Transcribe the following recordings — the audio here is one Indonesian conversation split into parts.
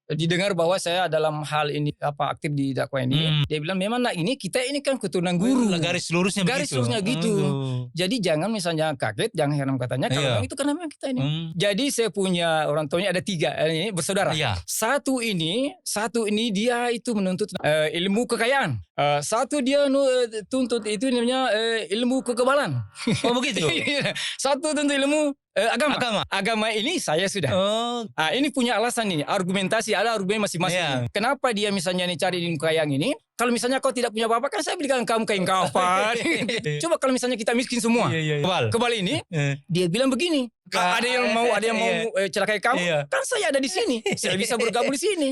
didengar bahwa saya dalam hal ini aktif di dakwah ini, dia bilang memang ini kita ini kan keturunan guru. Garis lurusnya gitu. Jadi jangan misalnya kaget, jangan heran katanya kalau itu karena memang kita ini. Jadi saya punya orang tuanya ada 3 ini bersaudara. Satu ini dia itu menuntut ilmu kekayaan. Satu dia tuntut itu namanya ilmu kekebalan. Oh begitu. Satu tuntut ilmu agama ini saya sudah. Ini punya alasan nih, argumentasi, ada argumen masing-masing. Kenapa dia misalnya cari ilmu kekayaan ini? Kalau misalnya kau tidak punya apa-apa kan saya belikan kamu kain kafan. Coba kalau misalnya kita miskin semua. Kebal ini dia bilang begini. Ada yang mau celakai kamu, kan saya ada di sini. Saya bisa bergabung di sini.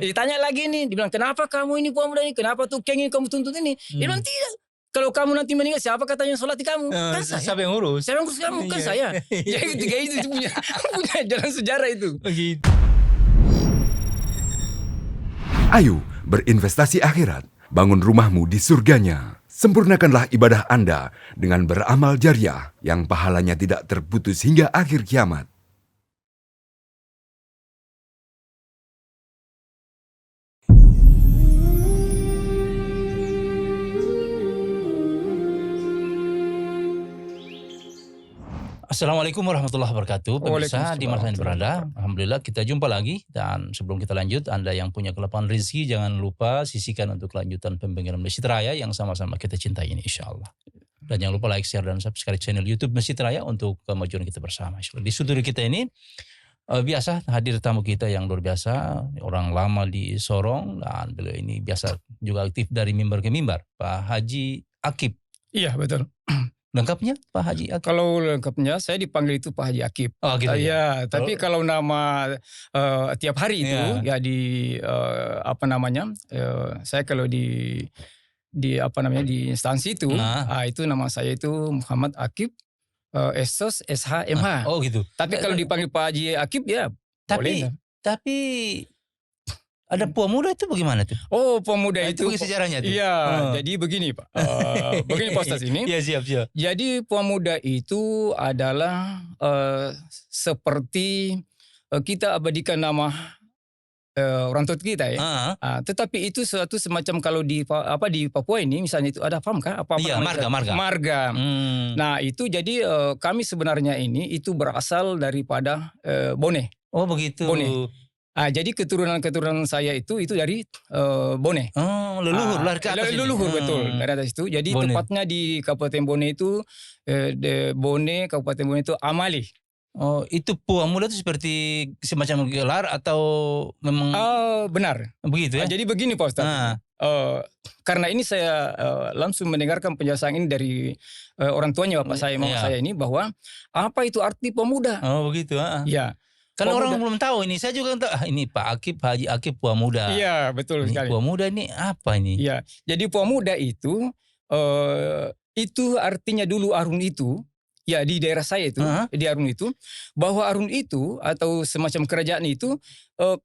Ditanya lagi nih, dibilang kenapa kamu ini pemuda ini? Kenapa tuh keng ini kamu tuntut ini? Dia bilang tidak. Kalau kamu nanti meninggal, siapa katanya sholat di kamu? Kan saya. Siapa yang ngurus? Saya yang ngurus kamu, kan saya. Jadi ketiga itu punya jalan sejarah itu. Begitu. Ayo berinvestasi akhirat, bangun rumahmu di surganya. Sempurnakanlah ibadah Anda dengan beramal jariah yang pahalanya tidak terputus hingga akhir kiamat. Assalamualaikum warahmatullahi wabarakatuh. Pemirsa di mana Anda berada, alhamdulillah kita jumpa lagi. Dan sebelum kita lanjut, Anda yang punya kelapangan rezeki jangan lupa sisihkan untuk kelanjutan pembinaan Masjid Raya yang sama-sama kita cintai ini insyaallah. Dan jangan lupa like, share dan subscribe channel YouTube Masjid Raya untuk kemajuan kita bersama. Di studio kita ini biasa hadir tamu kita yang luar biasa, orang lama di Sorong, dan beliau ini biasa juga aktif dari mimbar ke mimbar, Pak Haji Akib. Iya betul. Lengkapnya Pak Haji Akib? Kalau lengkapnya saya dipanggil itu Pak Haji Akib. Oh gitu ya. Tapi kalau nama tiap hari itu di saya kalau di instansi itu itu nama saya itu Muhammad Akib Esos SH MH. Oh gitu. Tapi kalau dipanggil Pak Haji Akib ya boleh. Tapi ada pemuda itu bagaimana tuh? Oh, pemuda itu sejarahnya tuh. Iya, jadi begini Pak. Begini Pak Ustaz ini. Iya, siap. Jadi pemuda itu adalah seperti kita abadikan nama orang tua kita ya. Tetapi itu suatu semacam kalau di Papua ini misalnya itu ada pam kan? Marga. Nah, itu jadi kami sebenarnya ini itu berasal daripada Bone. Oh, begitu. Bone. Jadi keturunan saya itu dari Bone. Oh, leluhur lah ke atas. Leluhur betul dari atas itu. Jadi Bone. Tepatnya di Kabupaten Bone itu Kabupaten Bone itu Amali. Oh, itu pemuda itu seperti semacam gelar atau memang? Benar. Begitu ya. Jadi begini Pak Ustaz. Karena ini saya langsung mendengarkan penjelasan ini dari orang tuanya bapak saya, mama saya ini bahwa apa itu arti pemuda. Oh, begitu. Ya. Karena orang belum tahu ini, saya juga tahu ini Pak Akib, Haji Akib pemuda. Iya, betul sekali. Pemuda ini apa ini? Iya, jadi pemuda itu artinya dulu Arun itu, ya di daerah saya itu, di Arun itu, bahwa Arun itu atau semacam kerajaan itu,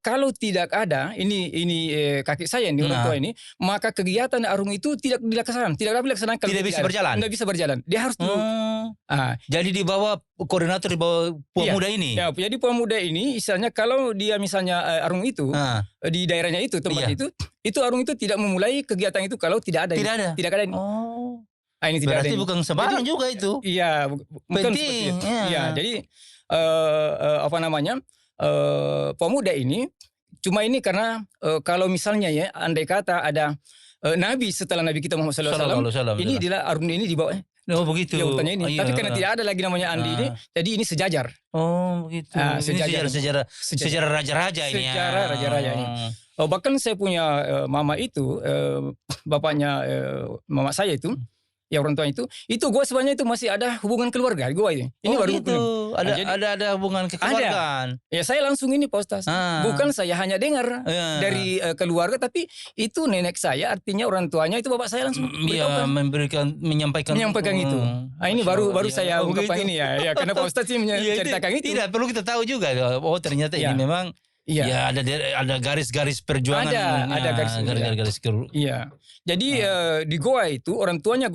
kalau tidak ada, ini kakek saya ini orang tua ini, maka kegiatan Arun itu tidak dilaksanakan, tidak dapat dilaksanakan. Tidak bisa berjalan. Tidak bisa berjalan. Dia harus dulu. Jadi di bawah koordinator di bawah pemuda ini. Ya, jadi pemuda ini, misalnya kalau dia misalnya Arun itu di daerahnya itu tempat itu Arun itu tidak memulai kegiatan itu kalau tidak ada. Tidak ada ini. Ini tidak berarti ada. bukan sembarang juga itu. Iya, bukan seperti itu. Iya, jadi pemuda ini cuma ini karena kalau misalnya ya andai kata ada Nabi setelah Nabi kita Muhammad SAW, ini adalah Arun ini di bawah. Oh begitu. Jautannya ini. Tapi karena tidak ada lagi namanya Andi ini, jadi ini sejajar. Oh begitu. Sejarah raja-raja ini. Sejarah raja-raja ini. Bahkan saya punya mama itu, bapaknya mama saya itu, ya orang tua itu gue sebenarnya itu masih ada hubungan keluarga gue ini. Ini baru gitu. Ada hubungan kekeluargaan. Ya saya langsung ini Pak Ustaz. Bukan saya hanya dengar dari keluarga, tapi itu nenek saya, artinya orang tuanya itu bapak saya langsung menyampaikan itu. Ini baru saya ungkapkan ini ya. Karena Pak Ustaz sih menceritakan itu. Tidak perlu kita tahu juga. Oh ternyata ini memang. Ya ada garis-garis perjuangan. Ada garis. Iya. Jadi di Goa itu orang tuanya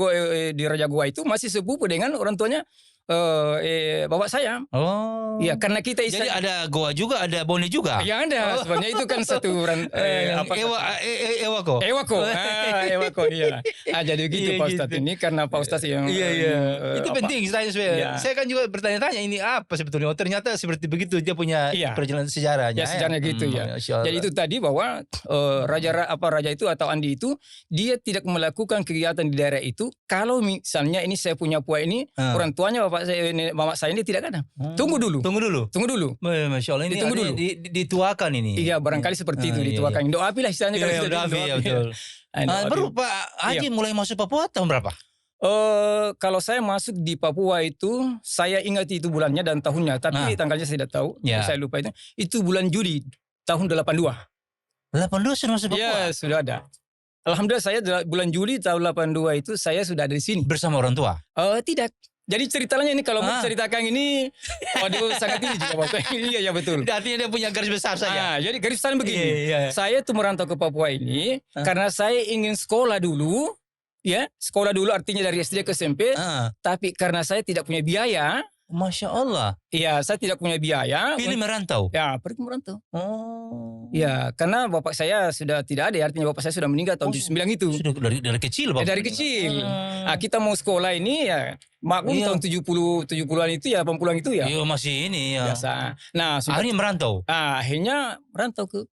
di Raja Goa itu masih sepupu dengan orang tuanya bapak saya. Oh. Iya, karena kita Jadi ada goa juga, ada bone juga. Ya ada, sebenarnya itu kan satu Ewako. Ewako, iya. Jadi begitu Iya, Pak Ustadz gitu. ini karena Pak Ustadz yang Itu penting saya. Saya kan juga bertanya-tanya ini apa sebetulnya. Oh, ternyata seperti begitu dia punya perjalanan sejarahnya. Ya sejarahnya gitu ya. Jadi itu tadi bahwa raja itu atau Andi itu dia tidak melakukan kegiatan di daerah itu kalau misalnya ini saya punya puai ini orang tuanya bapak saya ini tidak ada. Tunggu dulu. Masya Allah, ini ditunggu dulu. Dituakan ini. Iya, barangkali seperti itu dituakan. Doa api lah istilahnya kalau sudah doa api, ya betul. Baru Pak Haji mulai masuk Papua tahun berapa? Kalau saya masuk di Papua itu saya ingat itu bulannya dan tahunnya, tapi tanggalnya saya tidak tahu. Saya lupa itu. Itu bulan Juli tahun 82. 82 sudah masuk Papua? Ya, sudah ada. Alhamdulillah saya bulan Juli tahun 82 itu saya sudah ada di sini. Bersama orang tua? Tidak. Jadi ceritanya ini kalau mau ceritakan ini, waduh sangat ini juga Bapak. Iya, ya betul. Artinya dia punya garis besar saja. Jadi garis besar begini. Saya tuh merantau ke Papua ini karena saya ingin sekolah dulu. Ya, sekolah dulu artinya dari SD ke SMP. Tapi karena saya tidak punya biaya. Masya Allah. Iya, saya tidak punya biaya. Pilih merantau? Ya, pergi merantau. Oh. Ya, karena bapak saya sudah tidak ada. Artinya bapak saya sudah meninggal tahun 79 itu. Sudah dari kecil bapak? Dari kecil. Kita mau sekolah ini ya maklum tahun 70-an itu ya 80-an itu ya. Iya masih ini ya. Biasa. Nah, akhirnya merantau? Akhirnya merantau ke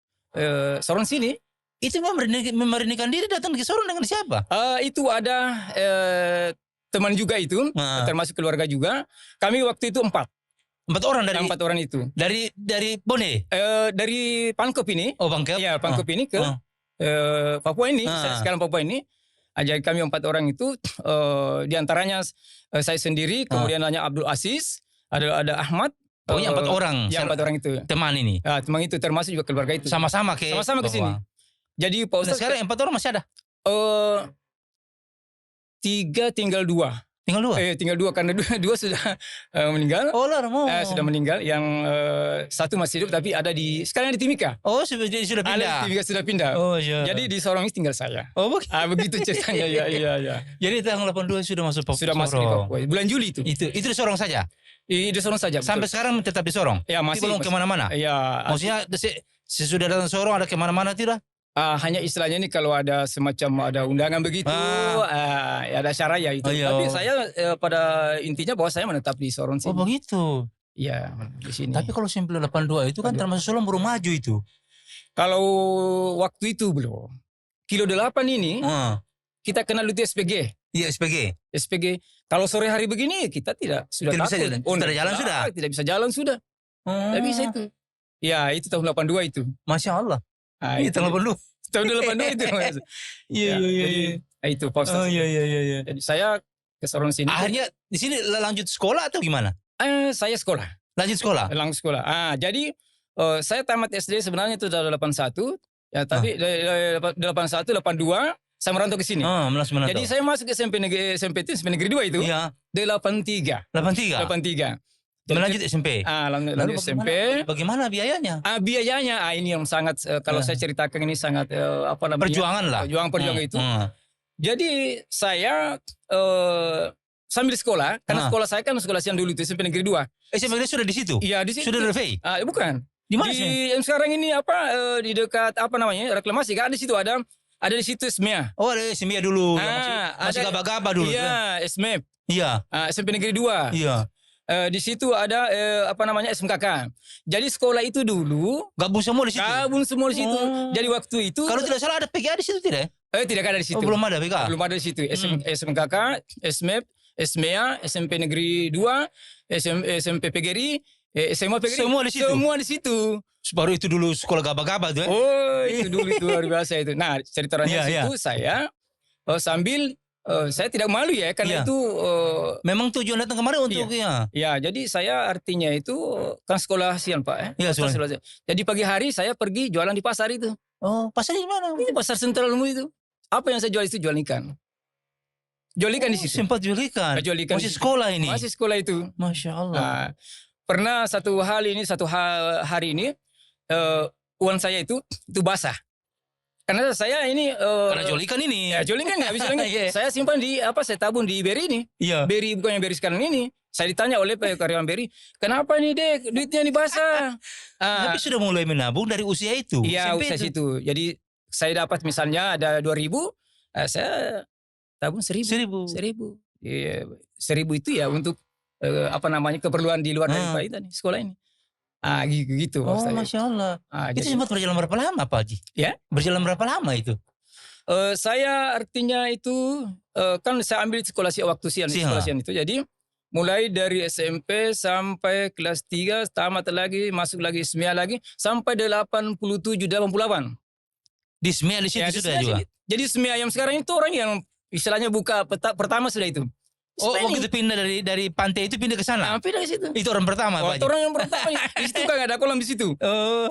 Sorong sini. Itu memberanikan diri datang ke Sorong dengan siapa? Itu ada teman juga itu, termasuk keluarga juga. Kami waktu itu 4 orang dari 4 orang itu. Dari Bone? Dari Pangkep ini. Oh, Pangkep? Iya, Pangkep ini ke Papua ini. Sekarang Papua ini. Jadi kami 4 orang itu, diantaranya saya sendiri, kemudian hanya Abdul Aziz, ada Ahmad. Pokoknya 4 orang. Ya, 4 orang itu. Teman ini? Teman itu termasuk juga keluarga itu. Sama-sama ke sini. Jadi Pak Ustadz. Sekarang 4 orang masih ada? 3 tinggal 2. Tinggal 2 karena 2 sudah meninggal. Oh, lama. Sudah meninggal. Yang 1 masih hidup tapi ada sekarang di Timika. Oh, sudah pindah. Ada di Timika sudah pindah. Oh, iya. Jadi di Sorong ini tinggal saya. Oh, begitu ceritanya. Iya. Jadi tanggal 82 sudah masuk Papua. Sudah masuk di Papua. Bulan Juli itu. Itu di Sorong saja. Di Sorong saja. Sampai sekarang tetap di Sorong. Ya, masih belum kemana-mana. Iya. Maksudnya sesudah datang Sorong ada kemana-mana tidak? Hanya istilahnya ini kalau ada semacam ada undangan begitu, ada acara ya itu. Tapi saya pada intinya bahwa saya menetap di Sorong sini. Oh begitu. Iya, di sini. Tapi kalau 982 itu kan termasuk Sorong baru maju itu. Kalau waktu itu belum. Kilo 8 ini kita kenal itu SPG. Iya, SPG. Kalau sore hari begini kita tidak sudah bisa jalan. Tidak bisa jalan sudah. Tidak bisa itu. Ya, itu tahun 82 itu. Masya Allah. Itu tahun 82. Tahun 82 itu. Iya. Itu Pak Ustadz. Iya. Jadi saya ke Sorong sini. Akhirnya di sini lanjut sekolah atau gimana? Saya sekolah. Lanjut sekolah? Lanjut sekolah. Jadi saya tamat SD sebenarnya itu dari 81. Ya, tapi dari 81, 82 saya merantau ke sini. Jadi saya masuk SMP itu SMP Negeri 2 itu. Iya. Di 83. Melanjut SMP. Lanjut SMP. Bagaimana biayanya? Biayanya ini yang sangat kalau saya ceritakan ini sangat perjuangan lah. Perjuangan itu. Jadi saya sambil sekolah karena sekolah saya kan sekolah siang dulu itu SMP Negeri 2. SMP Negeri sudah di situ? Iya, di situ. Sudah survei? Bukan. Di mana sih? Yang sekarang ini di dekat reklamasi kan di situ ada di situ SMEA. Oh, ada SMEA dulu. Masih gaba-gaba dulu. Iya, SMEP. Iya. SMP Negeri 2. Iya. Di situ ada SMKK. Jadi sekolah itu dulu gabung semua di situ. Jadi waktu itu kalau tidak salah ada PGA di situ tidak? Tidak ada di situ. Belum ada PGA. Belum ada di situ. SMKK, SMEP, SMEA, SMP Negeri 2, SMP PGRI, SMA PGRI. Semua di situ. Baru itu dulu sekolah gaba-gaba tuh. Itu dulu itu luar biasa itu. Nah, ceritanya itu saya sambil saya tidak malu ya karena itu memang tujuan datang kemarin untuk ya jadi saya artinya itu kan sekolah siang Pak sekolah siang. Jadi pagi hari saya pergi jualan di pasar itu. Oh, pasar di mana? Ini pasar Sentral Lumut itu. Apa yang saya jual itu jual ikan. Jual ikan di situ. Sempat jual ikan. Masih sekolah ini. Masih sekolah itu. Masya Allah. Pernah satu hari ini uang saya itu basah. Karena saya ini Karena jolikan ini. ya jualan kan nggak bisa lagi. Iya. Saya simpan di saya tabung di BRI ini. Iya. BRI bukan yang BRI sekarang ini. Saya ditanya oleh karyawan BRI, kenapa nih Dek duitnya ini basah? Tapi sudah mulai menabung dari usia itu. Iya, SMP usia itu. situ. Jadi saya dapat misalnya ada 2.000, saya tabung 1.000. 1.000. Iya, 1.000 itu ya untuk keperluan di luar dari Pak ini, sekolah ini. Gitu. Oh, Ustaz. Masya Allah. Itu Jadi, sempat berjalan berapa lama Pak Haji? Ya? Berjalan berapa lama itu? saya artinya itu kan saya ambil sekolah waktu siang, sekolah siang itu. Jadi mulai dari SMP sampai kelas 3, tamat lagi, masuk lagi SMIA lagi, sampai 87, 88. Di SMIA di situ Ya, sudah juga? Jadi SMIA yang sekarang itu orang yang istilahnya buka pertama sudah itu. Oh, waktu itu pindah dari pantai itu pindah ke sana? Pindah ke situ. Itu orang pertama Pak Haji? Orang yang pertama. Di situ kan ada kolam di situ.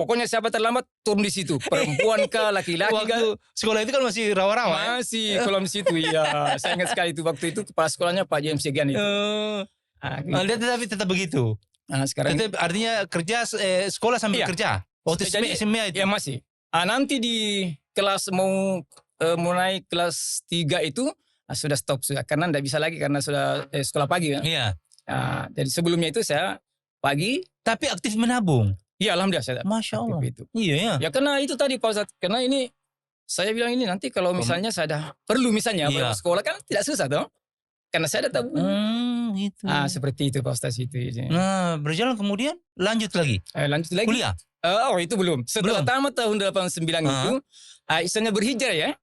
Pokoknya siapa terlambat turun di situ. Perempuan kah, laki-laki kah. Waktu sekolah itu kan masih rawa-rawa. Masih kolam di situ. Iya, saya ingat sekali itu waktu itu kepala sekolahnya Pak James Segan itu. Gitu. Dia tetap begitu. Sekarang Tetap artinya kerja sekolah sambil Iya. kerja. Waktu SMIA itu. ya masih. Nanti di kelas mau naik kelas 3 itu sudah stop sudah karena tidak bisa lagi karena sudah sekolah pagi kan. Iya. Jadi sebelumnya itu saya pagi. Tapi aktif menabung. Iya, alhamdulillah saya Masya Allah. aktif itu. Iya ya. Ya karena itu tadi Pak Ustadz, karena ini saya bilang ini nanti kalau misalnya saya ada perlu misalnya Iya. sekolah kan tidak susah toh. Karena saya ada tabungan. Gitu. Seperti itu Pak Ustadz itu. Nah, berjalan kemudian lanjut lagi. Lanjut lagi. Kuliah. Itu belum. Setelah tamat tahun 89 itu, istilahnya berhijrah ya.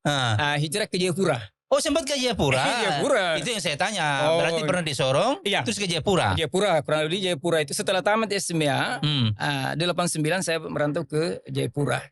Hijrah ke Jayapura. Oh, sempat ke Jayapura. Jayapura. Itu yang saya tanya. Berarti pernah di Sorong, Iya. terus ke Jayapura. Jayapura, kurang lebih Jayapura itu setelah tamat SMIA, 89 saya merantau ke Jayapura.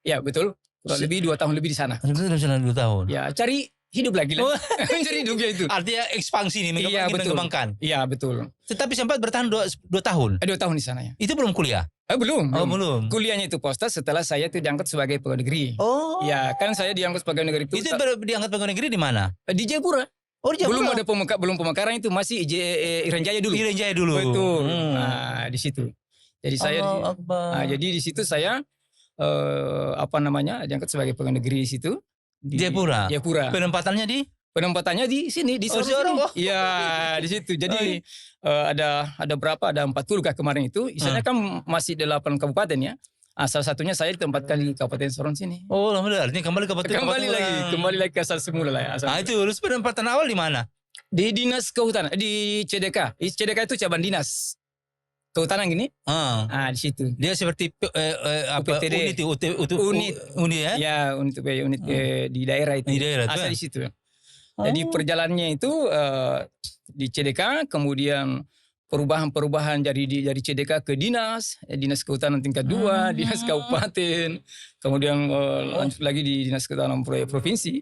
Ya, betul. Kurang lebih 2 tahun lebih di sana. Sudah 2 tahun. Ya, cari hidup lagi lah. Cari hidupnya itu. Artinya ekspansi nih, mengembangkan. Iya, betul. Tetapi sempat bertahan 2 tahun. 2 tahun di sana ya. Itu belum kuliah? Belum. Belum. Kuliahnya itu postas setelah saya itu diangkat sebagai pegawai negeri. Oh. Ya, kan saya diangkat sebagai negeri itu. Itu diangkat pegawai negeri di mana? Di Jayapura. Oh, di Jayapura. Belum pemekaran itu masih Irian Jaya dulu. Irian Jaya dulu. Betul. Di situ. Jadi saya jadi di situ saya diangkat sebagai pegawai negeri di situ. Di Jayapura. Penempatannya di sini di Sorong. Iya, di situ. Jadi ada berapa? Ada 40 kah kemarin itu. Istilahnya kan masih 8 kabupaten ya. Salah satunya saya ditempatkan di Kabupaten Sorong sini. Oh, alhamdulillah. Artinya kembali lagi ke asal semula lah ya. Itu terus penempatan awal di mana? Di Dinas Kehutanan, di CDK. CDK itu cabang dinas kehutanan gini. Di situ. Dia seperti UPTD. unit ya? Ya, unit di daerah itu. Di daerah itu. Asal di situ. Jadi perjalanannya itu di CDK, kemudian perubahan dari CDK ke dinas kehutanan tingkat 2, dinas kabupaten, kemudian lanjut lagi di dinas kehutanan provinsi.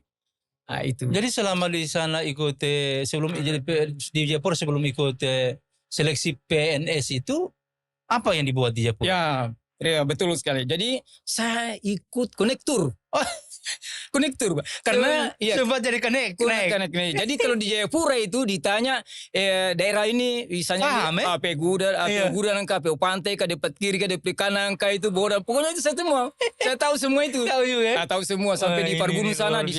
Itu. Jadi selama di sana ikut di Jayapura sebelum ikut seleksi PNS itu apa yang dibuat di Jayapura? Ya, betul sekali. Jadi saya ikut konektur. Konektur, Pak. Karena sempat jadi connect. Jadi kalau di Jayapura itu ditanya daerah ini misalnya Peguda, PU Pantai, depan kiri, depan kanan, itu Bodan. Pokoknya itu saya semua. Saya tahu semua itu. Tahu semua sampai di Pargunung sana di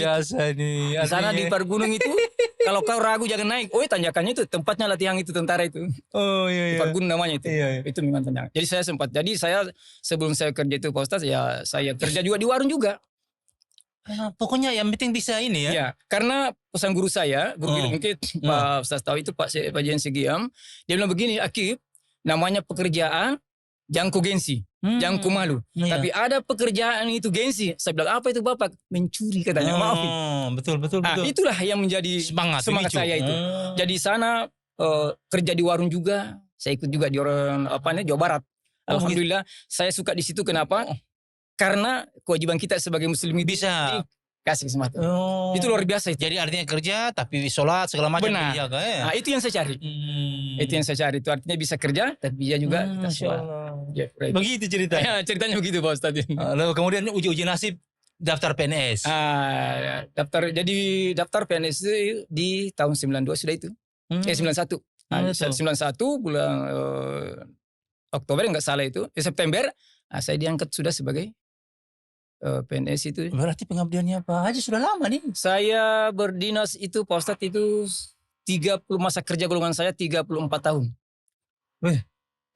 sana di Pargunung itu. Kalau kau ragu jangan naik. Tanjakannya itu tempatnya latihan itu tentara itu. Di Pargunung namanya itu. Itu memang tanjakan. Jadi saya sempat. Jadi saya sebelum saya kerja itu postas ya saya kerja juga di warung juga. Pokoknya yang penting bisa ini ya. Ya, karena pesan guru saya, mungkin Pak Ustaz tahu itu Pak Jen Segiam, dia bilang begini, Akib, namanya pekerjaan jangan ku gengsi, jangan ku malu. Tapi ada pekerjaan itu gengsi. Saya bilang, apa itu Bapak? Mencuri katanya, maaf. Betul. Itulah yang menjadi semangat saya itu. Jadi sana kerja di warung juga, saya ikut juga di Jawa Barat. Alhamdulillah, saya suka di situ. Kenapa? Karena kewajiban kita sebagai muslim itu bisa kasih kesempatan. Itu luar biasa itu. Jadi artinya kerja tapi sholat segala macam dijaga ya. Itu yang saya cari. Itu yang saya cari. Itu artinya bisa kerja tapi dia juga kita sholat. Begitu ceritanya. Ceritanya begitu Pak Ustadz. Lalu kemudian uji nasib daftar PNS. Daftar PNS itu di tahun 92 sudah itu. 91. 91 bulan Oktober enggak salah itu. September saya diangkat sudah sebagai PNS itu. Berarti pengabdiannya Pak Haji sudah lama nih. Saya berdinas itu Pak Ustadz itu 30 masa kerja golongan saya 34 tahun. Wih,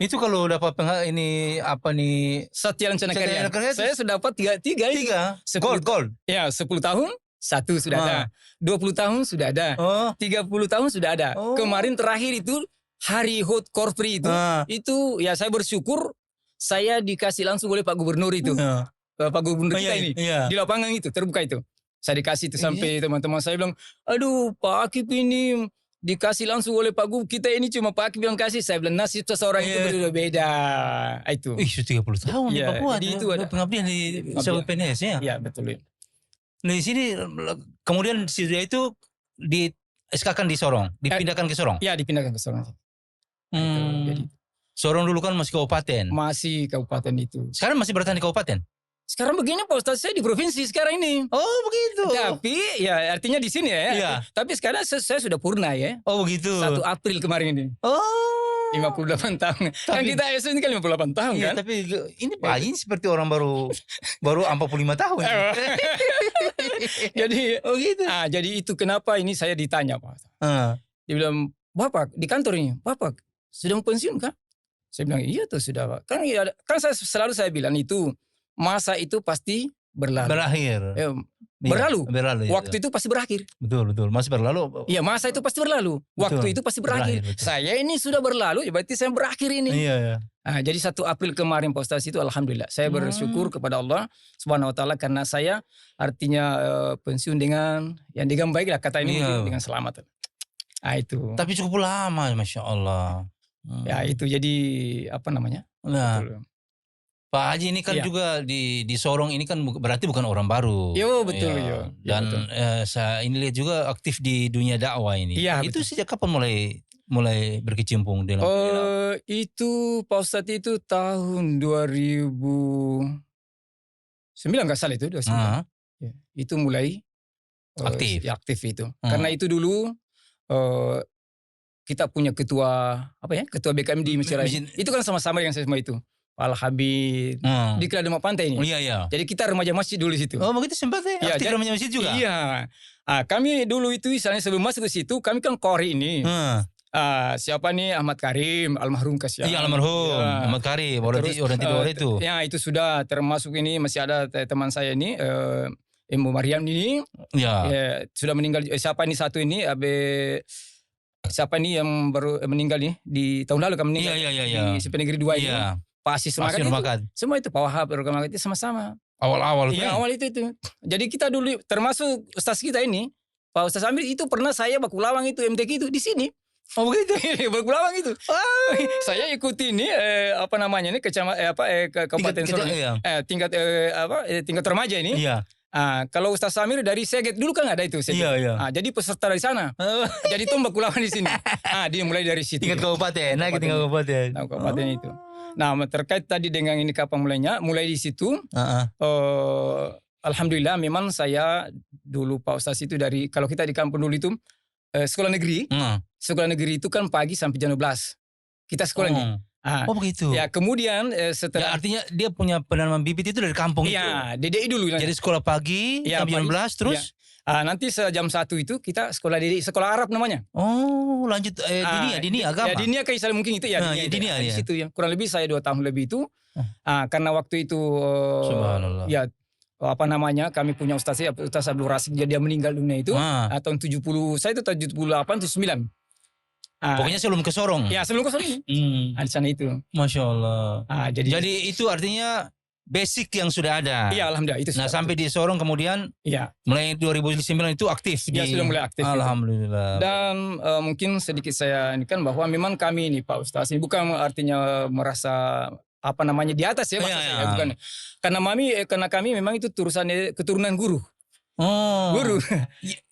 itu kalau dapat ini apa nih? Satya Lancana Satya Karya. Lancana Karya Saya sudah dapat tiga. 3. Gold. Ya, 10 tahun 1 sudah ada. 20 tahun sudah ada. 30 tahun sudah ada. Kemarin terakhir itu Hari Hut Korpri itu ya saya bersyukur saya dikasih langsung oleh Pak Gubernur itu. Pak Gubernur kita ini. Di lapangan itu, terbuka itu. Saya dikasih itu sampai teman-teman saya bilang, aduh Pak Akip ini dikasih langsung oleh Pak Gub, kita ini cuma Pak Akip yang kasih. Saya bilang nasib seseorang itu berbeda. Itu. 30 tahun di Papua. Jadi itu ada pengabdian di sebuah PNS ya. Iya betul. Nah di sini kemudian sudah itu di SK-kan di Sorong, dipindahkan ke Sorong. Iya dipindahkan ke Sorong. Jadi Sorong dulu kan masih kabupaten. Masih kabupaten itu. Sekarang masih bertahan di kabupaten. Sekarang begini Pak Ustadz, saya di provinsi sekarang ini. Oh begitu. Tapi ya artinya di sini ya. Iya. Tapi sekarang saya sudah purna ya. Oh begitu. 1 April kemarin ini. Oh. 58 tahun. Kan kita SD ini kan 58 tahun iya, kan. Tapi ini Pak Haji seperti orang baru 45 tahun. Jadi gitu. Jadi itu kenapa ini saya ditanya Pak. Dia bilang, Bapak di kantor ini, Bapak sudah mau pensiun kan? Saya bilang, iya tuh sudah Pak. Kan selalu saya bilang itu masa itu pasti berakhir. Berlalu. Waktu itu pasti berakhir. Betul. Masih berlalu. Iya, masa itu pasti berlalu. Waktu itu pasti berakhir. Saya ini sudah berlalu, berarti saya berakhir ini. Iya. Jadi 1 April kemarin Pak Ustadz itu alhamdulillah. Saya bersyukur kepada Allah Subhanahu wa taala karena saya artinya pensiun dengan baik lah kata ini dengan selamat. Itu. Tapi cukup lama, Masya Allah. Ya itu jadi apa namanya? Nah. Betul. Pak Haji ini kan juga di Sorong ini kan berarti bukan orang baru. Yo betul yo. Dan saya ini lihat juga aktif di dunia dakwah ini. Iya, itu sejak kapan mulai berkecimpung dalam itu Pak Ustadz itu tahun 2009 nggak salah itu 2009. Ya, itu mulai aktif itu. Karena itu dulu kita punya ketua BKM di Mesir. Itu kan sama-sama yang saya semua itu. Al Habib di Keladema Pantai ini. Iya. Jadi kita remaja masjid dulu situ. Oh begitu sempat ya? Aktif remaja masjid juga? Iya. Kami dulu itu misalnya sebelum masuk ke situ kami kan kori ini. Siapa nih Ahmad Karim almarhum kasihan. Iya almarhum Ahmad Karim orang tidur itu. Ya itu sudah termasuk ini masih ada teman saya ini Ibu Maryam ini. Ya, sudah meninggal. Siapa nih satu ini siapa nih yang baru meninggal nih di tahun lalu kan meninggal. Iya. Di SMP Negeri 2 ini. Pak Asis Makat. Semua itu Pak Wahab itu sama-sama. Awal-awal itu. Iya, awal itu. Jadi kita dulu termasuk ustaz kita ini, Pak Ustaz Amir itu pernah saya Bakulawang itu MTQ itu di sini. Oh begitu. Bakulawang itu. Saya ikuti ini apa namanya ini Kabupaten Sorong. Tingkat remaja ini. Iya. Kalau Ustaz Samir dari Seget dulu kan ada itu Seget. Iya. Jadi peserta dari sana. Jadi itu Bakulawang di sini. Dia mulai dari situ. Tingkat kabupaten, naik ke tingkat kabupaten. Kabupaten itu. Nah, terkait tadi dengan ini kapan mulainya? Mulai di situ. Alhamdulillah memang saya dulu Pak Ustaz itu dari kalau kita di kampung dulu itu sekolah negeri. Sekolah negeri itu kan pagi sampai jam 12. Kita sekolahnya. Oh begitu. Ya kemudian setelah. Ya, artinya dia punya penanaman bibit itu dari kampung itu. Iya, DDI dulu. Jadi sekolah pagi jam 12 terus. Nanti jam 1 itu kita sekolah DDI, sekolah Arab namanya. Oh lanjut dinia agama. Ya dinia ke Islam mungkin itu ya. Dinia di situ ya. Kurang lebih saya 2 tahun lebih itu. Karena waktu itu. Subhanallah. Ya apa namanya kami punya Ustaz Abdul Rasid dia meninggal dunia itu. Tahun 70 saya itu tahun 78 79. Pokoknya sebelum ke Sorong. Ya sebelum ke Sorong. Di sana itu. Masya Allah. Jadi itu artinya basic yang sudah ada. Iya alhamdulillah itu. Nah sampai di Sorong kemudian. Iya. Mulai 2009 itu aktif. Ya sudah mulai aktif. Alhamdulillah. Dan mungkin sedikit saya ini kan bahwa memang kami ini Pak Ustaz ini bukan artinya merasa apa namanya di atas ya maksudnya bukan. Karena kami memang itu keturunan guru. Guru.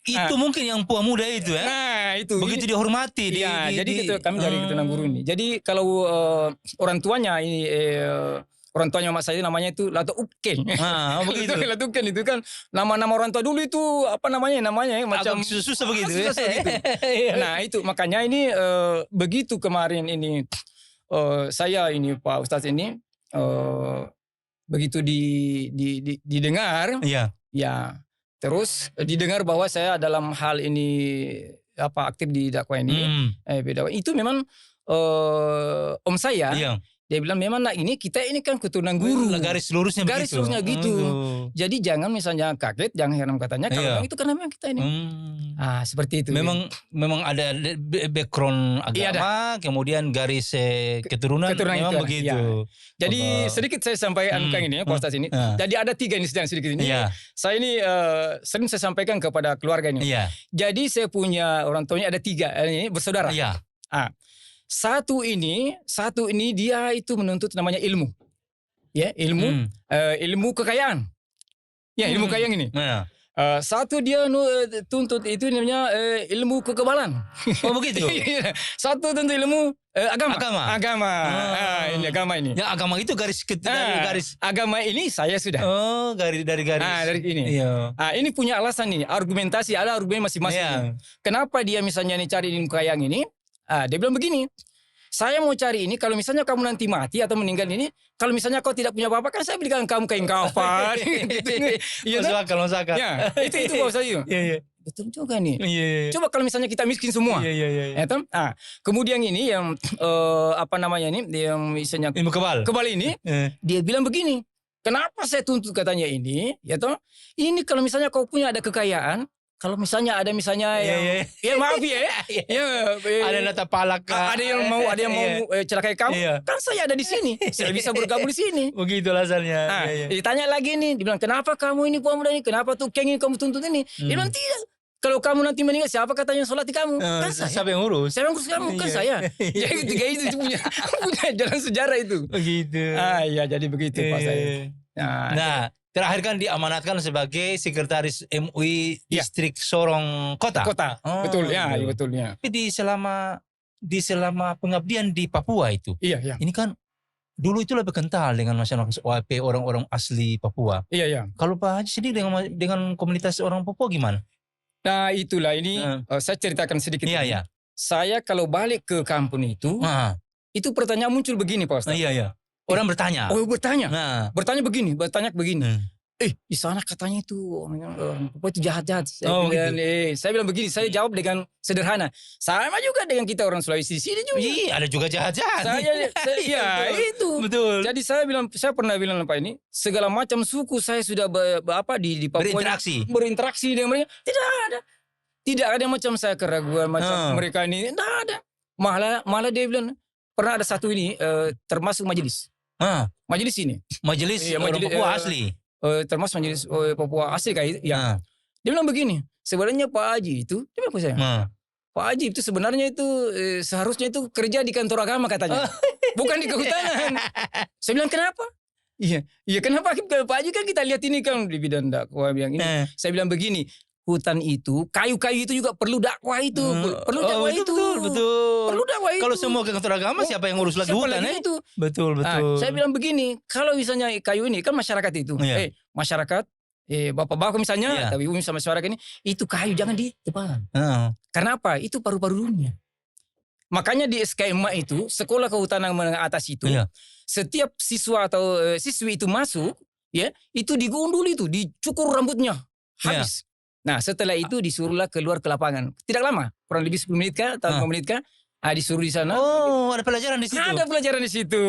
Itu mungkin yang muda itu ya. Nah, itu. Begitu dihormati. Jadi kami dari keturunan guru ini. Jadi kalau orang tuanya ini orang tuanya Mas saya namanya itu Lato Uken. Begitu. Lato Uken itu kan nama-nama orang tua dulu itu apa namanya macam susah begitu. Susah gitu. Nah, itu makanya ini begitu kemarin ini saya ini Pak Ustaz ini begitu didengar, Iya. ya terus didengar bahwa saya dalam hal ini aktif di dakwah ini, itu memang om saya. Iya. Dia bilang memang ini kita ini kan keturunan guru. Garis lurusnya Garis begitu. lurusnya gitu. Jadi jangan misalnya kaget, jangan heran katanya kalau memang itu karena memang kita ini. Seperti itu. Memang ada background agama, kemudian garis keturunan memang itu, begitu. Ya. Jadi sedikit saya sampaikan ini Pak Ustaz ini. Jadi ada 3 insiden sedikit ini. Iya. Saya ini sering saya sampaikan kepada keluarga ini. Iya. Jadi saya punya orang tuanya ada 3 ini bersaudara. Iya. Satu ini dia itu menuntut namanya ilmu. Ya, ilmu ilmu kekayaan. Ya, ilmu kekayaan ini. Satu dia tuntut itu namanya ilmu kekebalan. Oh begitu. Satu tuntut ilmu agama. Ini agama ini. Ya, agama itu garis agama ini saya sudah. Oh, dari garis. Dari ini. Iya. Ini punya alasan ini, argumentasi, ada argumen masing-masing. Iya. Kenapa dia misalnya cari ilmu kekayaan ini? Dia bilang begini, saya mau cari ini kalau misalnya kamu nanti mati atau meninggal ini, kalau misalnya kau tidak punya apa-apa kan saya berikan kamu kain kafan. Masuk akal. Ya, itu Pak Ustaz itu. Iya. Betul juga nih. Iya. Coba kalau misalnya kita miskin semua. Iya. Ya, kemudian ini yang yang misalnya Ilmu kebal ini, dia bilang begini, kenapa saya tuntut katanya ini, ya toh? Ini kalau misalnya kau punya ada kekayaan, kalau misalnya ada yang ya maaf ya, ada nata palak, ada yang mau celakai kamu, kan saya ada di sini, saya bisa bergabung di sini. Begitu alasannya. Ditanya lagi nih, dibilang kenapa kamu ini pemuda ini, kenapa tuh kengin kamu tuntut ini? Dia bilang tidak. Kalau kamu nanti meninggal, siapa katanya sholat di kamu? Kan saya. Siapa yang ngurus? Saya yang ngurus kamu, kan saya. Jadi ketiga itu punya jalan sejarah itu. Begitu. Ya jadi begitu Pak saya. Nah, terakhir kan diamanatkan sebagai sekretaris MUI Distrik Sorong Kota. Betul ya, betulnya. Tapi di selama pengabdian di Papua itu. Iya. Ini kan dulu itu lebih kental dengan masyarakat OAP, orang-orang asli Papua. Iya. Kalau Pak Haji sendiri dengan komunitas orang Papua gimana? Nah, itulah ini saya ceritakan sedikit. Iya. Saya kalau balik ke kampung itu pertanyaan muncul begini Pak Ustaz. Iya. Orang bertanya. Bertanya. Bertanya begini. Di sana katanya itu orang Papua itu jahat-jahat. Saya bilang begini, saya jawab dengan sederhana. Sama juga dengan kita orang Sulawesi di sini juga. Iya, ada juga jahat-jahat. Itu. Betul. Jadi saya pernah bilang apa ini, segala macam suku saya sudah di Papua berinteraksi dengan mereka. Tidak ada macam saya keraguan macam mereka ini. Tidak ada. Malah dia bilang pernah ada satu ini termasuk majelis. Majelis ini. Majelis orang Papua asli. Termasuk majelis Papua asli kayak ya. Dia bilang begini, sebenarnya Pak Haji itu, dia bilang saya, Pak Haji itu sebenarnya itu seharusnya itu kerja di kantor agama katanya, bukan di kehutanan. Saya bilang kenapa? Iya kenapa Pak Haji kan kita lihat ini kan di bidang dakwah yang ini. Saya bilang begini, hutan itu, kayu-kayu itu juga perlu dakwah itu, perlu dakwah itu. Betul. Perlu dakwah itu. Kalau semua ke kantor agama siapa yang ngurus lagi hutan itu? Betul. Saya bilang begini, kalau misalnya kayu ini kan masyarakat itu, masyarakat, bapak-bapak misalnya, tapi umum sama masyarakat ini, itu kayu jangan ditebang. Karena apa? Itu paru-paru dunia. Makanya di SKMA itu, sekolah kehutanan menengah atas itu, setiap siswa atau siswi itu masuk, itu digundul itu, dicukur rambutnya, habis. Nah setelah itu disuruhlah keluar ke lapangan. Tidak lama, kurang lebih 10 menit kah atau 5 menit kah, disuruh di sana. Oh, ada pelajaran di situ. Ada pelajaran di situ.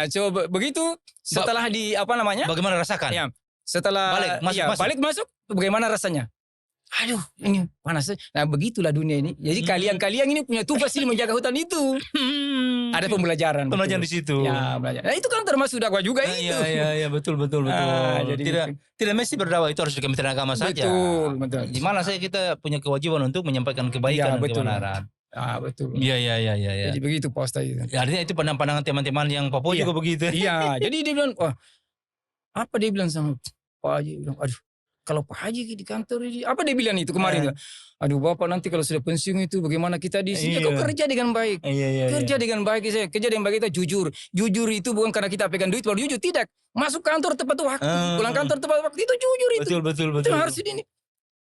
Coba begitu setelah bagaimana rasakan? Ya, setelah balik masuk, bagaimana rasanya? Aduh, ini panas. Nah, begitulah dunia ini. Jadi kalian ini punya tugas ini menjaga hutan itu. Ada pembelajaran. Pembelajaran di situ. Ya, belajar. Nah, itu kan termasuk dakwah juga itu. Iya, betul. Jadi tidak mesti berdakwah itu harus di Kementerian Agama saja. Betul. Di mana kita punya kewajiban untuk menyampaikan kebaikan dan kebenaran. Betul. Iya. Jadi begitu Pak Ustaz itu. Artinya itu pandangan teman-teman yang Papua juga begitu. Iya, jadi dia bilang, apa dia bilang sama Pak Haji? Bilang, aduh, kalau Pak Haji di kantor ini, apa dia bilang itu kemarin? Aduh Bapak nanti kalau sudah pensiun itu bagaimana kita di sini? Kau kerja dengan baik. Kerja dengan baik, kerja dengan baik kita jujur. Jujur itu bukan karena kita pegang duit baru jujur, tidak. Masuk kantor tepat waktu, pulang kantor tepat waktu itu jujur itu. Betul. Itu harus ini.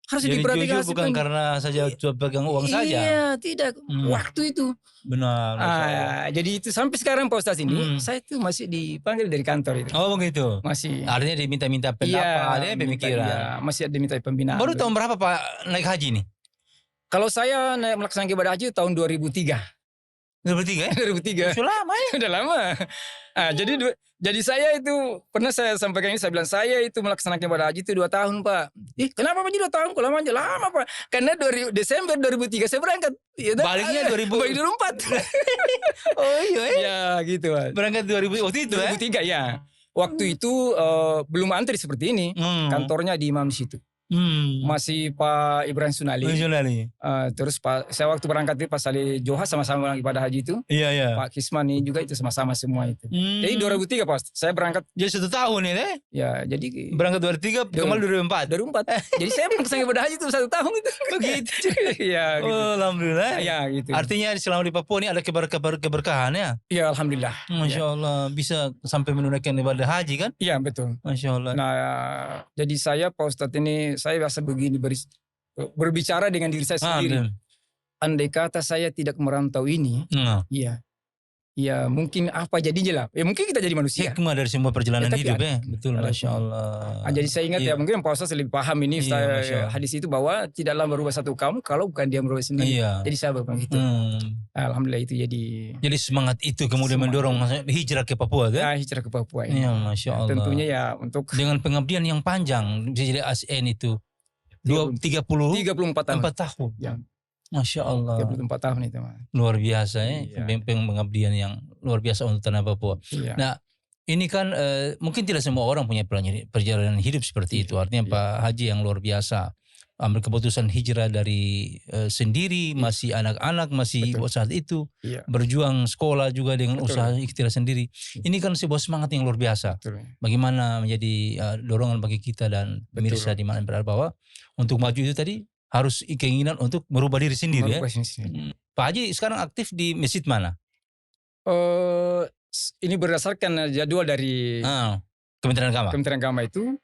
Harus Jadi diperhatikan jujur bukan hasilnya. karena saja cuma pegang uang saja. Iya, tidak. Waktu itu. Benar. Masya Allah. Jadi itu sampai sekarang Pak Ustaz ini, Hmm. saya tuh masih dipanggil dari kantor itu. Oh begitu. Masih. Artinya diminta-minta pendapat, ya, pemikiran. Iya, masih ada minta pembinaan. Baru tahun berapa Pak naik haji nih? Kalau saya melaksanakan ibadah haji tahun 2003. 2003 ya? 2003. Sudah lama ya? Udah lama. Jadi saya itu pernah saya sampaikan ini, saya bilang saya itu melaksanakan ibadah haji itu 2 tahun Pak. Kenapa Pak 2 tahun? Kok lama aja? Lama Pak. Karena Desember 2003 saya berangkat. Ya, Baliknya 2004. Oh iya ya? Ya gitu Pak. Berangkat 2000 waktu itu 2003 ya. Waktu itu belum antri seperti ini. Kantornya di Imam di situ. Masih Pak Ibrahim Sunali. Terus saya waktu berangkat itu Pak Saleh Joha sama-sama ibadah haji itu. Iya. Pak Kismani juga itu sama-sama semua itu. Jadi 2003 Pak, saya berangkat. Jadi 1 tahun ya deh? Ya jadi. Berangkat 2003, kembali 2004. 2004. Jadi saya melaksanakan ibadah haji itu 1 tahun itu. Begitu. Iya gitu. Oh, alhamdulillah. Ya gitu. Artinya selama di Papua ini ada keberkahan ya? Ya alhamdulillah. Masya Allah. Bisa sampai menunaikan ibadah haji kan? Iya betul. Masya Allah. Nah jadi saya Pak Ustadz ini, saya biasa begini berbicara dengan diri saya sendiri. Andai kata saya tidak merantau ini, ya mungkin apa jadinya lah. Ya mungkin kita jadi manusia. Hikmah dari semua perjalanan Ya, tapi hidup ada. ya. Betul, Masya Allah. Jadi saya ingat ya mungkin Pak Ustadz lebih paham ini Masya Allah. hadis itu bahwa tidaklah merubah satu kaum kalau bukan dia merubah sendiri. Iya. Jadi saya berpikir gitu. Alhamdulillah itu jadi semangat itu kemudian mendorong hijrah ke Papua kan? hijrah ke Papua ini. Iya, Masya Allah. Tentunya ya untuk dengan pengabdian yang panjang bisa jadi ASN itu 34 tahun. Ya. Masya Allah. 34 tahun itu. Luar biasa ya. Iya. Pengabdian yang luar biasa untuk tanah Papua. Iya. Nah, ini kan mungkin tidak semua orang punya perjalanan hidup seperti itu. Artinya Pak Haji yang luar biasa. Ambil keputusan hijrah dari sendiri, masih anak-anak, masih saat itu. Iya. Berjuang sekolah juga dengan usaha ikhtiar sendiri. Ini kan sebuah semangat yang luar biasa. Betul. Bagaimana menjadi dorongan bagi kita dan pemirsa di mana berada bahwa untuk maju itu tadi harus keinginan untuk merubah diri sendiri ya. Pak Haji sekarang aktif di masjid mana? Ini berdasarkan jadwal dari Kementerian Agama. Kementerian Agama itu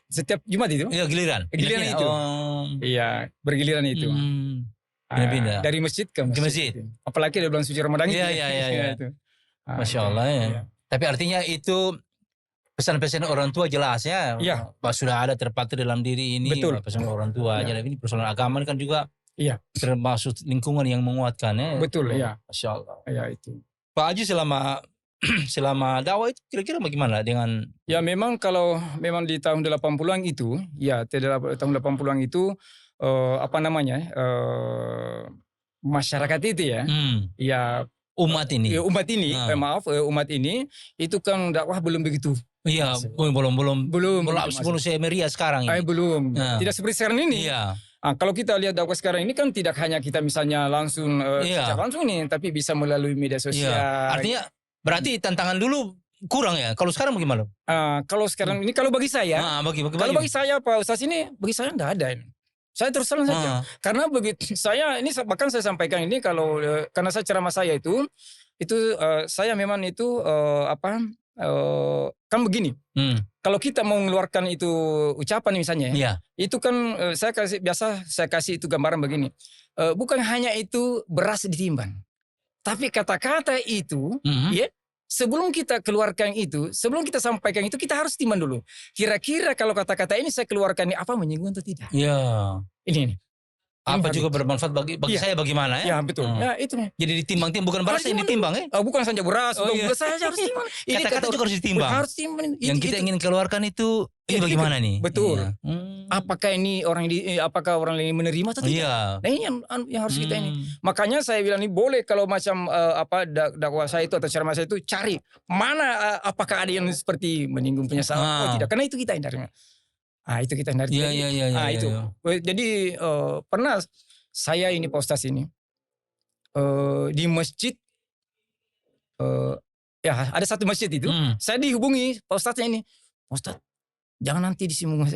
setiap Jumat itu. Iya, giliran. Giliran itu. Iya, bergiliran itu. Pindah-pindah. Dari masjid ke masjid. Apalagi di bulan suci Ramadan itu. Iya. Itu. Masya Allah ya. Iya. Tapi artinya itu pesan-pesan orang tua jelas ya. Iya. Bahwa sudah ada terpatri dalam diri ini. Betul. Pesan orang tua. Iya. Jadi ini persoalan agama kan juga termasuk lingkungan yang menguatkan ya. Betul, iya. Masya Allah. Iya itu. Pak Haji selama dakwah itu kira-kira bagaimana dengan? Ya memang kalau memang di tahun 80-an itu, ya tahun 80-an itu masyarakat itu ya, ya umat ini. Umat ini itu kan dakwah belum begitu. Iya, belum semeria sekarang ini. Belum. Tidak seperti sekarang ini. Iya. Kalau kita lihat dakwah sekarang ini kan tidak hanya kita misalnya langsung secara langsung nih, tapi bisa melalui media sosial. Artinya berarti tantangan dulu kurang ya. Kalau sekarang bagaimana? Kalau sekarang ini kalau bagi saya, kalau bagi saya Pak Ustaz ini, bagi saya enggak ada ini. Saya terus terang saja. Karena begitu saya ini bahkan saya sampaikan ini kalau karena saya ceramah saya itu saya memang itu kan begini. Kalau kita mau mengeluarkan itu ucapan misalnya, itu kan saya kasih itu gambaran begini. Bukan hanya itu beras ditimbang, tapi kata-kata itu, ya sebelum kita keluarkan itu, sebelum kita sampaikan itu, kita harus timbang dulu. Kira-kira kalau kata-kata ini saya keluarkan ini apa menyinggung atau tidak? Iya. Ini. Apa juga bermanfaat bagi saya bagaimana ya? Ya betul. Ya itu nih. Jadi ditimbang-timbang bukan beras yang ditimbang ya? Bukan saja beras, beras saya harus timbang. Kata-kata juga harus ditimbang. Harus timbang. Yang kita ingin keluarkan itu ini bagaimana nih? Betul. Apakah ini apakah orang yang menerima atau tidak? Iya. Nah ini yang harus kita ini. Makanya saya bilang ini boleh kalau macam dakwah saya itu atau ceramah saya itu cari mana apakah ada yang seperti menyinggung penyesalan atau tidak? Karena itu kita hindari. Itu kita hindari. Iya. Itu. Jadi pernah saya ini Pak Ustaz ini di masjid ya ada satu masjid itu saya dihubungi Pak Ustaznya ini. Pak Ustaz, jangan nanti disinggung.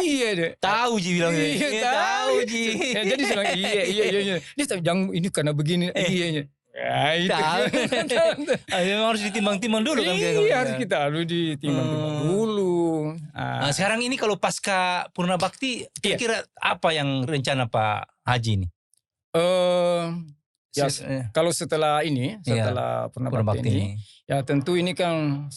Iya deh. Tahu Ji bilang. Iya, tahu Ji. Jadi saya bilang iya. Dia jangan ini karena begini. Iya. Ya itu. Memang harus ditimbang-timbang dulu kan. Iya harus kita harus ditimbang-timbang dulu. Nah, sekarang ini kalau pasca Purna Bakti, kira-kira apa yang rencana Pak Haji ini? Ya, kalau setelah Purna Bakti ini, ya tentu ini kan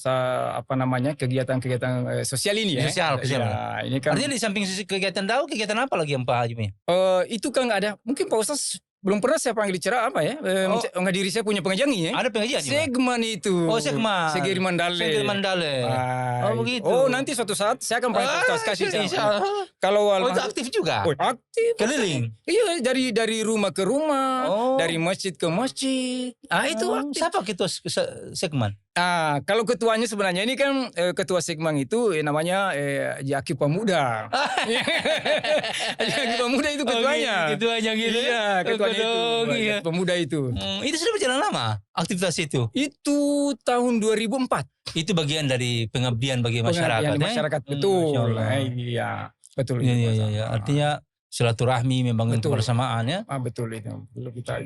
kegiatan-kegiatan sosial ini ya. Sosial. Ya, ini kan. Artinya di samping kegiatan dakwah, kegiatan apa lagi yang Pak Haji punya? Itu kan nggak ada. Mungkin Pak Ustaz belum pernah saya panggil bicara apa ya? Menghadiri saya punya pengajian ya. Ada pengajian juga? Segmen itu. Segmen. Segiri Mandale. Begitu. Nanti suatu saat saya akan kasih. Kalau aktif juga? Aktif. Keliling? Iya, dari rumah ke rumah, dari masjid ke masjid. Itu aktif. Siapa ketua segmen? Kalau ketuanya sebenarnya ini kan ketua segmen itu namanya Jaki Pemuda. Jaki Pemuda itu ketuanya. Ketuanya gitu. Iya, ketuanya itu. Pemuda itu. Itu sudah berjalan lama aktivitas itu? Itu tahun 2004. Itu bagian dari pengabdian bagi masyarakat. Pengabdian masyarakat, betul. Iya, betul. Iya. Artinya silaturahmi membangun kebersamaan ya. Betul itu. Belum kita.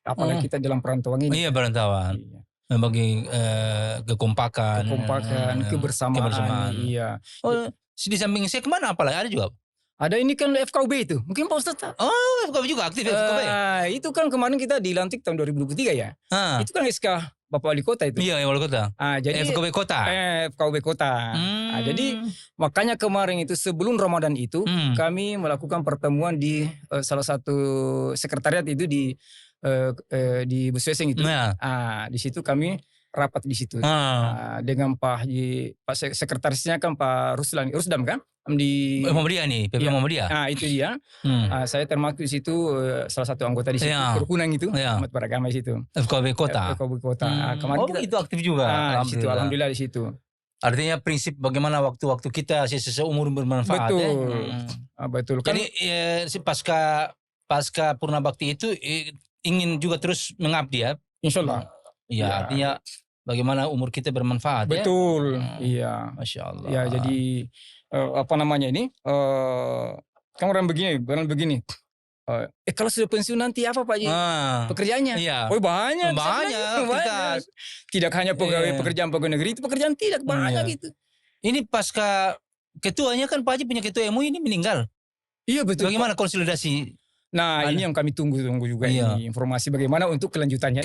Apalagi kita dalam perantauan ini. Iya, perantauan. Iya. Membagi kekompakan, kebersamaan. Iya. Di samping segmen apa lagi ada juga? Ada ini kan FKUB itu. Mungkin Pak Ustaz tahu. FKUB juga aktif FKUB. Itu kan kemarin kita dilantik tahun 2023 ya. Itu kan SK Bapak Wali Kota itu. Iya, Wali Kota. Jadi FKUB Kota. FKUB Kota. Jadi makanya kemarin itu sebelum Ramadan itu kami melakukan pertemuan di salah satu sekretariat itu di Busweseng itu. Di situ kami rapat di situ dengan Pak sekretarisnya kan Pak Rusdam kan di Muhammadiyah nih, PP Muhammadiyah. Itu dia. Saya termasuk di situ salah satu anggota di situ, kerukunan itu, umat beragama di situ. FKUB Kota. FKUB Kota. Kemarin kita itu aktif juga. Di situ, alhamdulillah di situ. Artinya prinsip bagaimana waktu-waktu kita seumur bermanfaat. Betul. Betul. Jadi pasca Purna Bakti itu ingin juga terus mengabdi ya. Insyaallah. Iya, artinya bagaimana umur kita bermanfaat. Betul. Iya. Masya Allah. Ya, jadi kan orang begini. Kalau sudah pensiun nanti apa Pak Ji? Pekerjaannya? Iya. Banyak. Tidak hanya pekerjaan pegawai negeri, itu pekerjaan tidak banyak gitu. Ini pasca ketuanya kan Pak Haji punya ketua MUI ini meninggal. Iya betul. Bagaimana konsolidasi? Ini yang kami tunggu juga ini informasi bagaimana untuk kelanjutannya.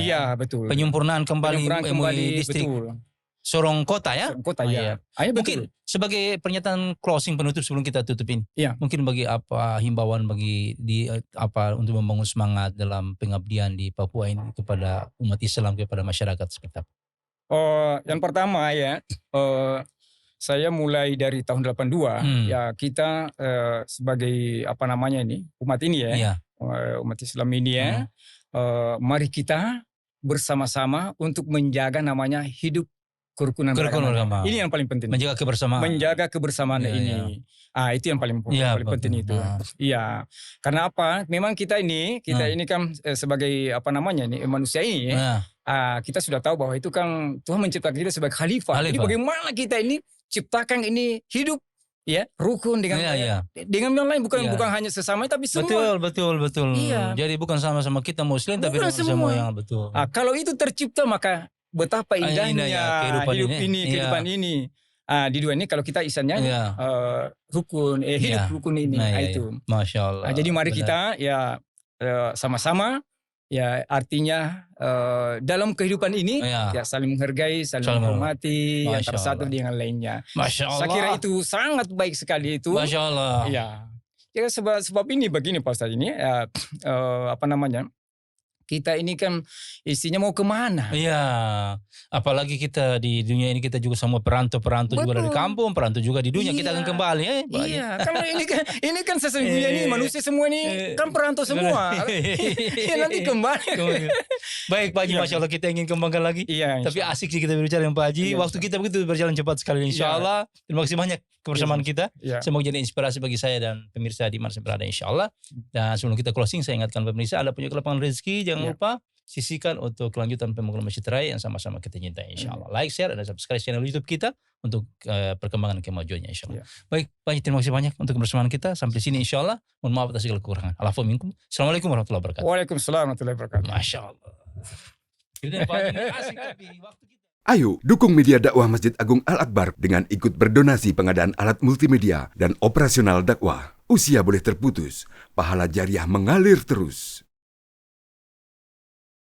Iya betul. Penyempurnaan kembali MUI distrik. Betul. Sorong Kota ya? Sorong Kota ya. Mungkin sebagai pernyataan closing penutup sebelum kita tutup ini. Iya. Mungkin bagi himbauan untuk membangun semangat dalam pengabdian di Papua ini kepada umat Islam, kepada masyarakat seperti apa? Yang pertama ya, saya mulai dari tahun 82 ya kita sebagai umat ini ya, umat Islam ini ya, mari kita bersama-sama untuk menjaga namanya hidup kerukunan beragama. Ini yang paling penting. Menjaga kebersamaan ini. Itu yang paling penting itu. Iya. Karena apa? Memang kita ini kan sebagai manusia ini ya. Kita sudah tahu bahwa itu kan Tuhan menciptakan kita sebagai khalifah. Jadi bagaimana kita ini ciptakan ini hidup ya rukun dengan yang lain, bukan hanya sesama tapi semua. Betul. Iya. Jadi bukan sama-sama kita Muslim tapi semua yang betul. Kalau itu tercipta maka betapa indahnya kehidupan ini. Di dua ini kalau kita isannya rukun, hidup rukun ini. Itu. Masya Allah. Jadi mari kita ya sama-sama ya artinya dalam kehidupan ini ya saling menghargai, saling menghormati antara satu dengan lainnya. Masya Allah. Saya kira itu sangat baik sekali itu. Masya Allah. Ya sebab ini begini Pak Ustaz ini kita ini kan istrinya mau kemana? Iya, apalagi kita di dunia ini kita juga semua perantau juga dari kampung, perantau juga di dunia kita akan kembali ya. Iya, karena ini kan sesungguhnya ini manusia semua ini kan perantau semua. Nanti kembali. Baik Pak Haji, Masya Allah kita ingin kembangkan lagi. Iya. Tapi asik sih kita berbicara dengan Pak Haji. Waktu kita begitu berjalan cepat sekali insya Allah. Terima kasih banyak kebersamaan kita. Semoga jadi inspirasi bagi saya dan pemirsa di mana saya berada insya Allah. Dan sebelum kita closing saya ingatkan pemirsa Anda punya kelapangan rezeki jangan lupa sisihkan untuk kelanjutan pembangunan Masjid Raya yang sama-sama kita cintai insya Allah. Like, share, dan subscribe channel YouTube kita untuk perkembangan kemajuannya insya Allah. Baik Pak Haji, terima kasih banyak untuk kebersamaan kita. Sampai sini insya Allah. Mohon maaf atas segala kekurangan. Assalamualaikum warahmatullahi wabarakatuh. Waalaikumsalam warahmatullahi wabarakatuh. Masya Allah. Itu Pak Haji asik tapi waktu kita Ayo, dukung media dakwah Masjid Agung Al-Akbar dengan ikut berdonasi pengadaan alat multimedia dan operasional dakwah. Usia boleh terputus, pahala jariah mengalir terus.